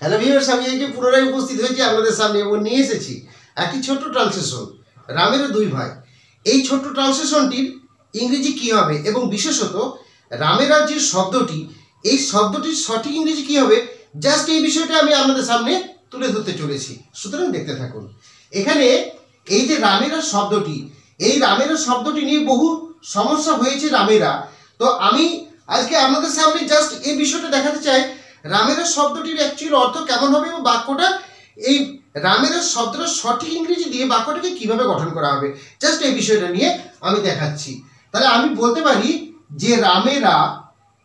Hello viewers, আমি এই যে পুনরায় উপস্থিত হয়েছি আপনাদের সামনে এবং নিয়ে এসেছি একটি ছোট্ট ট্রান্সলেশন, রামের দুই ভাই। এই ছোট্ট ট্রান্সলেশনটির ইংরেজি কী হবে এবং বিশেষত রামেরা যে শব্দটি, এই শব্দটির সঠিক ইংরেজি কী হবে, জাস্ট এই বিষয়টা আমি আপনাদের সামনে তুলে ধরতে চলেছি। সুতরাং দেখতে থাকুন। এখানে এই যে রামেরা শব্দটি, এই রামেরা শব্দটি নিয়ে বহু সমস্যা হয়েছে রামেরা। তো আমি আজকে আপনাদের সামনে জাস্ট এই বিষয়টা দেখাতে চাই রামেরা শব্দটির অ্যাকচুয়াল অর্থ কেমন হবে এবং বাক্যটা এই রামেরা শব্দটার সঠিক ইংরেজি দিয়ে বাক্যটাকে কিভাবে গঠন করা হবে, জাস্ট এই বিষয়টা নিয়ে আমি দেখাচ্ছি। তাহলে আমি বলতে পারি যে রামেরা,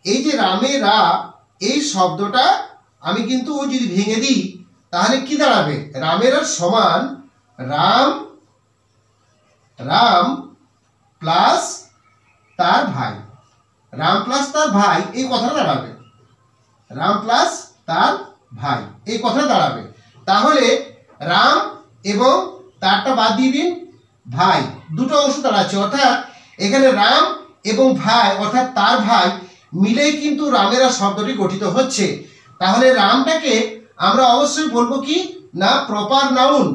এই যে রামেরা এই শব্দটা আমি কিন্তু যদি ভেঙে দিই তাহলে কি দাঁড়াবে, রামেরা সমান রাম, রাম প্লাস তার ভাই, রাম প্লাস তার ভাই এই কথাটা দাঁড়াবে, রাম প্লাস তার ভাই এই কথা দাঁড়াবে। তাহলে রাম এবং তারটা বাদ দিয়ে দিন, ভাই দুটো অংশ দাঁড়াচ্ছে, অর্থাৎ এখানে রাম এবং ভাই অর্থাৎ তার ভাই মিলেই কিন্তু রামেরা শব্দটি গঠিত হচ্ছে। তাহলে রামটাকে আমরা অবশ্যই বলবো কি না, প্রপার নাউন,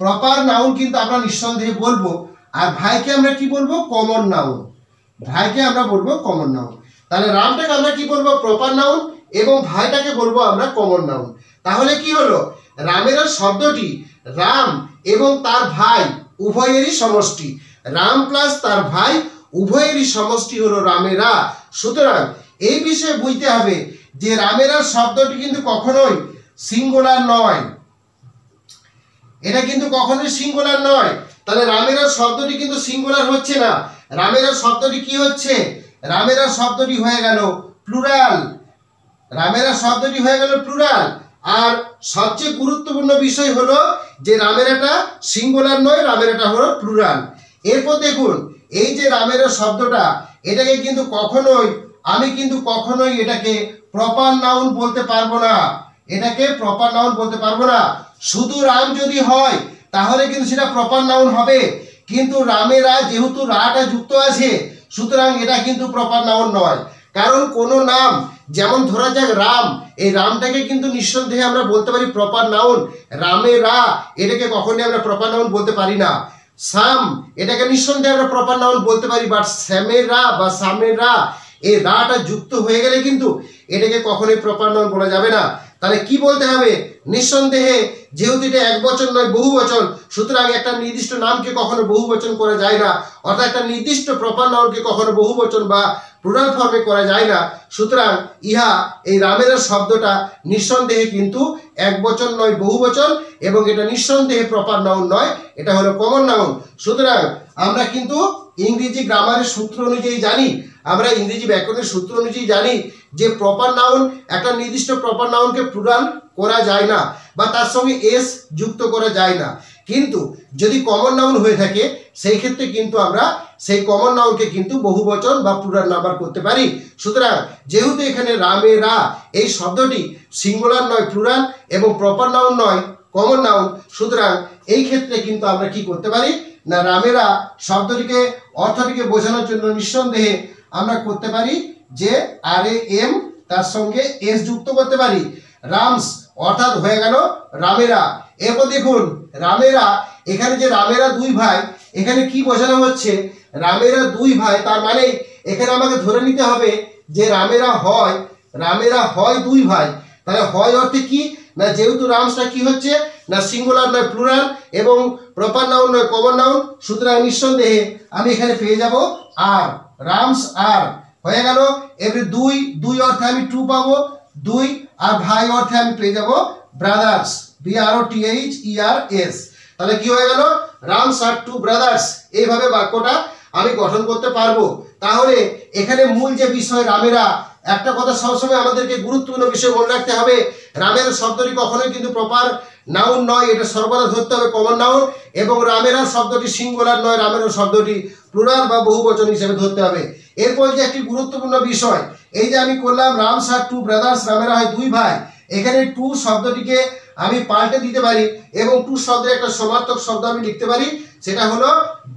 প্রপার নাউন কিন্তু আমরা নিঃসন্দেহে বলবো। আর ভাইকে আমরা কি বলবো, কমন নাউন, ভাইকে আমরা বলবো কমন নাউন। তাহলে রামটাকে আমরা কি বলবো, প্রপার নাউন, এবং ভাইটাকে বলবো আমরা কমন নাউন। তাহলে কি হলো, রামেরা শব্দটি রাম এবং তার ভাই উভয়েরই সমষ্টি, রাম প্লাস তার ভাই উভয়েরই সমষ্টি হলো রামেরা। সুতরাং এই বিষয়ে বুঝতে হবে যে রামেরা শব্দটি কিন্তু কখনোই সিঙ্গুলার নয়, এটা কিন্তু কখনোই সিঙ্গুলার নয়। তাহলে রামেরা শব্দটি কিন্তু সিঙ্গুলার হচ্ছে না, রামেরা শব্দটি কি হচ্ছে, রামেরা শব্দটি হয়ে গেল প্লুরাল, রামেরা শব্দটি হয়ে গেল প্লুরাল। আর সবচেয়ে গুরুত্বপূর্ণ বিষয় হলো যে রামেরাটা সিঙ্গুলার নয়, রামেরাটা হলো প্লুরাল। এরপর দেখুন এই যে রামেরা শব্দটা, এটাকে কিন্তু কখনোই আমি কিন্তু কখনোই এটাকে প্রপার নাউন বলতে পারবো না, এটাকে প্রপার নাউন বলতে পারবো না। শুধু রাম যদি হয় তাহলে কিন্তু সেটা প্রপার নাউন হবে, কিন্তু রামেরা যেহেতু রাটা যুক্ত আছে সুতরাং এটা কিন্তু প্রপার নাউন নয়। কারণ কোনো নাম, যেমন ধরা যাক রাম, এই রামটাকে কিন্তু নিঃসন্দেহে আমরা বলতে পারি প্রপার নাউন, রামেরা এটাকে কখনোই আমরা প্রপার নাউন বলতে পারি না। সাম এটাকে নিঃসন্দেহে আমরা প্রপার নাউন বলতে পারি, বাট স্যামেরা বা সামেরা এই রাটা যুক্ত হয়ে গেলে কিন্তু এটাকে কখনোই প্রপার নাউন বলা যাবে না। তাহলে কি বলতে হবে, নিঃসন্দেহে যেহেতু এটা এক বচন নয় বহু বচন, সুতরাং একটা নির্দিষ্ট নামকে কখনো বহু বচন করা যায় না, অর্থাৎ একটা নির্দিষ্ট প্রপার নাউনকে কখনো বহু বচন বা প্লুরাল ফর্মে করা যায় না। সুতরাং ইহা এই রামেরা শব্দটা নিঃসন্দেহে কিন্তু এক বচন নয় বহু বচন, এবং এটা নিঃসন্দেহে প্রপার নাউন নয়, এটা হলো কমন নাউন। সুতরাং আমরা কিন্তু ইংরেজি গ্রামারের সূত্র অনুযায়ী জানি, আমরা ইংরেজি ব্যাকরণের সূত্র অনুযায়ী জানি যে প্রপার নাউন, একটা নির্দিষ্ট প্রপার নাউনকে প্লুরাল করা যায় না বা তার সঙ্গে এস যুক্ত করা যায় না। কিন্তু যদি কমন নাউন হয়ে থাকে সেই ক্ষেত্রে কিন্তু আমরা সেই কমন নাউনকে কিন্তু বহুবচন বা প্লুরাল নাম্বার করতে পারি। সুতরাং যেহেতু এখানে রামেরা এই শব্দটি সিঙ্গুলার নয় প্লুরাল এবং প্রপার নাউন নয় কমন নাউন, সুতরাং এই ক্ষেত্রে কিন্তু আমরা কি করতে পারি না, রামেরা শব্দটিকে অর্থটিকে বোঝানোর জন্য নিঃসন্দেহে আমরা করতে পারি যে আর এ এম তার সঙ্গে এস যুক্ত করতে পারি, রামস অর্থাৎ হয়ে গেল রামেরা। এরপর দেখুন রামেরা, এখানে যে রামেরা দুই ভাই, এখানে কি বোঝানো হচ্ছে, রামেরা দুই ভাই, তার মানে এখানে আমাকে ধরে নিতে হবে যে রামেরা হয় দুই ভাই। তাহলে হয় অর্থে কি না, যেহেতু রামসটা কি হচ্ছে না, সিঙ্গুলার নয় প্লুরাল এবং প্রপার নাউন নয় কমন নাউন, সুতরাং নিঃসন্দেহে আমি এখানে পেয়ে যাব আর, রামস আর হয়ে গেল। এবারে দুই, দুই অর্থে আমি টু পাবো, দুই, আর ভাই অর্থে আমি পেয়ে যাব ব্রাদার্স, BROTHERS। তাহলে কি হয়ে গেল, রামস আর টু ব্রাদার্স, এইভাবে বাক্যটা আমি গঠন করতে পারবো। তাহলে এখানে মূল যে বিষয় রামেরা, একটা কথা সবসময় আমাদেরকে গুরুত্বপূর্ণ বিষয় মনে রাখতে হবে, রামের শব্দটি কখনোই কিন্তু প্রপার নাউন নয়, এটা সর্বদা ধরতে হবে কমন নাউন, এবং রামেরা শব্দটি সিঙ্গুলার নয়, রামেরা শব্দটি প্লুরাল বা বহুবচন হিসেবে ধরতে হবে। এরপর যে একটি গুরুত্বপূর্ণ বিষয়, এই যে আমি করলাম রামস আর টু ব্রাদার্স, রামেরা হয় দুই ভাই, এখানে টু শব্দটিকে আমি পাল্টে দিতে পারি এবং টু শব্দের একটা সমার্থক শব্দ আমি লিখতে পারি, সেটা হলো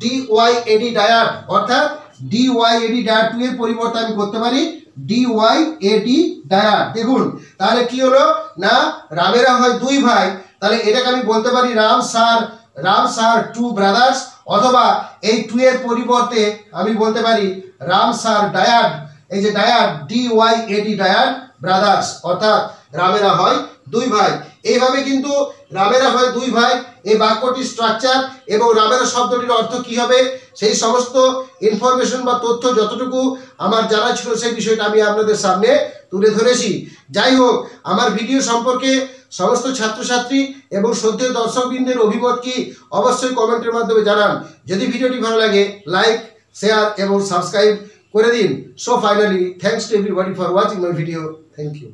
DYAD ডায়াড, অর্থাৎ DYAD ডায়াড, টু এর পরিবর্তে আমি করতে পারি DYAD ডায়াড। দেখুন তাহলে কি হলো না রামেরা হয় দুই ভাই, তাহলে এটাকে আমি বলতে পারি রাম স্যার টু ব্রাদার্স, অথবা এই টু এর পরিবর্তে আমি বলতে পারি রাম স্যার ডায়াড, এই যে ডায়াড DYAD ডায়াড ব্রাদার্স, অর্থাৎ রামেরা হয় দুই ভাই। এইভাবে কিন্তু রামেরা হয় দুই ভাই এই বাক্যটির স্ট্রাকচার এবং রামেরা শব্দটির অর্থ কি হবে সেই সমস্ত ইনফরমেশন বা তথ্য যতটুকু আমার জানা ছিল সেই বিষয়টা আমি আপনাদের সামনে তুলে ধরেছি। যাই হোক, আমার ভিডিও সম্পর্কে সমস্ত ছাত্রছাত্রী এবং শ্রদ্ধেয় দর্শকবৃন্দের অভিমত কি অবশ্যই কমেন্টের মাধ্যমে জানান। যদি ভিডিওটি ভালো লাগে লাইক, শেয়ার এবং সাবস্ক্রাইব করে দিন। So finally thanks to everybody for watching my video. Thank you.